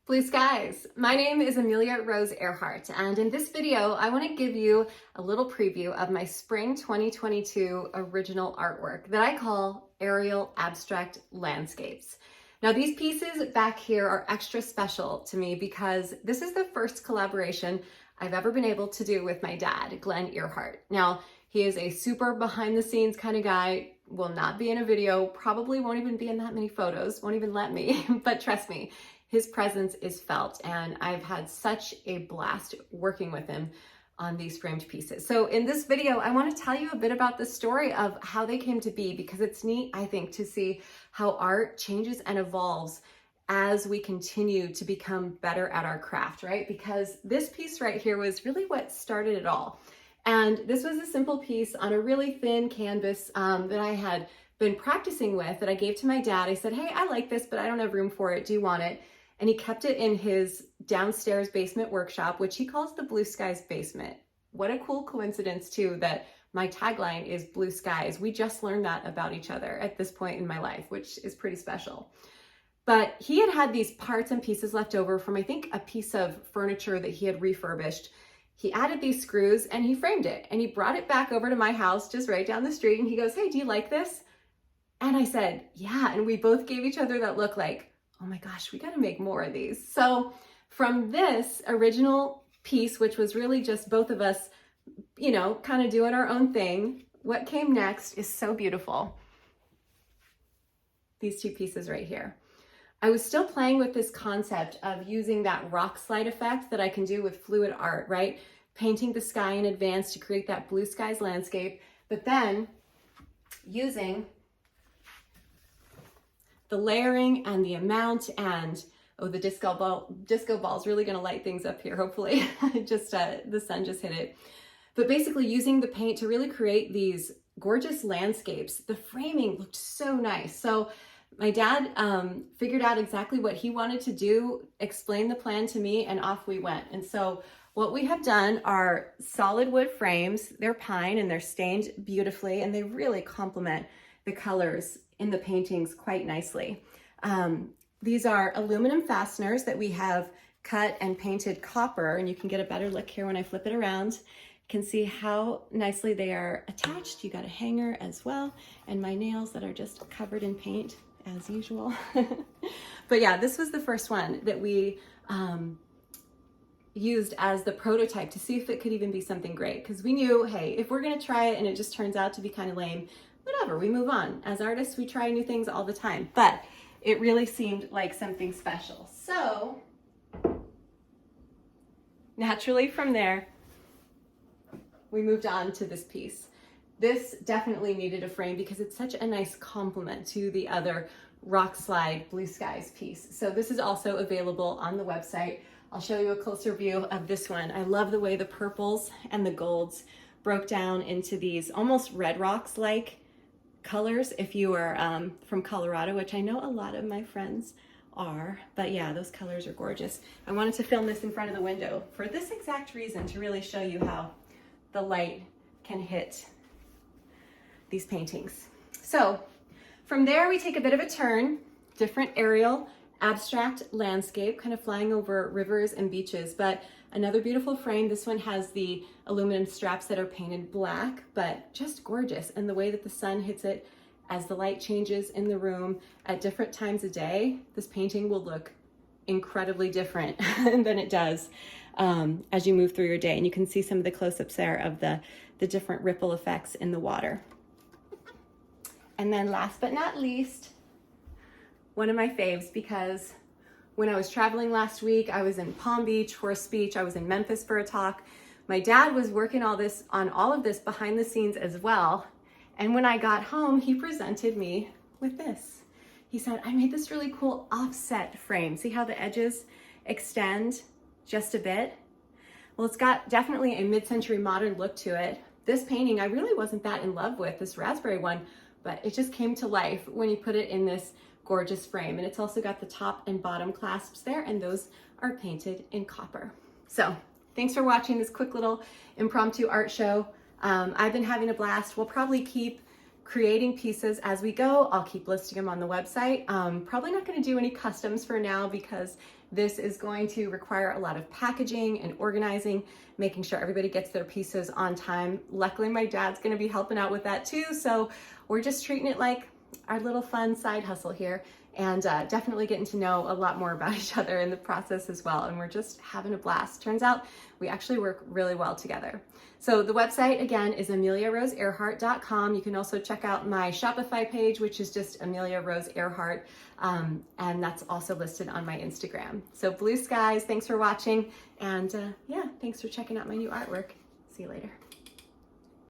Blue skies. My name is Amelia Rose Earhart, and in this video, I want to give you a little preview of my spring 2022 original artwork that I call Aerial Abstract Landscapes. Now, these pieces back here are extra special to me because this is the first collaboration I've ever been able to do with my dad, Glenn Earhart. Now, he is a super behind the scenes kind of guy, will not be in a video, probably won't even be in that many photos, won't even let me, but trust me, his presence is felt, and I've had such a blast working with him on these framed pieces. So in this video, I want to tell you a bit about the story of how they came to be, because it's neat, I think, to see how art changes and evolves as we continue to become better at our craft, right? Because this piece right here was really what started it all. And this was a simple piece on a really thin canvas that I had been practicing with, that I gave to my dad. I said, hey, I like this, but I don't have room for it. Do you want it? And he kept it in his downstairs basement workshop, which he calls the Blue Skies basement. What a cool coincidence too, that my tagline is Blue Skies. We just learned that about each other at this point in my life, which is pretty special. But he had these parts and pieces left over from, I think, a piece of furniture that he had refurbished. He added these screws and he framed it, and he brought it back over to my house just right down the street. And he goes, hey, do you like this? And I said, yeah. And we both gave each other that look like, oh my gosh, we got to make more of these. So from this original piece, which was really just both of us, you know, kind of doing our own thing, what came next is so beautiful. These two pieces right here. I was still playing with this concept of using that rock slide effect that I can do with fluid art, right? Painting the sky in advance to create that blue skies landscape, but then using the layering and the amount, and oh, the disco ball is really going to light things up here, hopefully. Just the sun just hit it. But basically using the paint to really create these gorgeous landscapes. The framing looked so nice. So my dad figured out exactly what he wanted to do, explained the plan to me, and off we went. And so what we have done are solid wood frames. They're pine and they're stained beautifully, and they really complement the colors in the paintings quite nicely. These are aluminum fasteners that we have cut and painted copper, and you can get a better look here when I flip it around. You can see how nicely they are attached. You got a hanger as well, and my nails that are just covered in paint as usual. But yeah, this was the first one that we used as the prototype to see if it could even be something great, because we knew, hey, if we're gonna try it and it just turns out to be kind of lame, whatever, we move on. As artists, we try new things all the time, but it really seemed like something special. So naturally from there, we moved on to this piece. This definitely needed a frame because it's such a nice complement to the other rock slide blue skies piece. So this is also available on the website. I'll show you a closer view of this one. I love the way the purples and the golds broke down into these almost red rocks like colors if you are from Colorado, which I know a lot of my friends are. But yeah, those colors are gorgeous. I wanted to film this in front of the window for this exact reason, to really show you how the light can hit these paintings. So from there, we take a bit of a turn, different aerial abstract landscape, kind of flying over rivers and beaches, but another beautiful frame. This one has the aluminum straps that are painted black, but just gorgeous. And the way that the sun hits it as the light changes in the room at different times of day, this painting will look incredibly different than it does as you move through your day. And you can see some of the close-ups there of the different ripple effects in the water. And then last but not least, one of my faves, because when I was traveling last week, I was in Palm Beach for a speech, I was in Memphis for a talk. My dad was working on all of this behind the scenes as well. And when I got home, he presented me with this. He said, I made this really cool offset frame. See how the edges extend just a bit? Well, it's got definitely a mid-century modern look to it. This painting, I really wasn't that in love with, this raspberry one, but it just came to life when you put it in this gorgeous frame. And it's also got the top and bottom clasps there, and those are painted in copper. So thanks for watching this quick little impromptu art show. I've been having a blast. We'll probably keep creating pieces as we go. I'll keep listing them on the website. Probably not going to do any customs for now because This is going to require a lot of packaging and organizing, making sure everybody gets their pieces on time. Luckily, my dad's gonna be helping out with that too, so we're just treating it like our little fun side hustle here, and definitely getting to know a lot more about each other in the process as well. And we're just having a blast. Turns out we actually work really well together. So the website again is ameliaroseearhart.com. You can also check out my Shopify page, which is just Amelia Rose Earhart. And that's also listed on my Instagram. So blue skies, thanks for watching. And yeah, thanks for checking out my new artwork. See you later.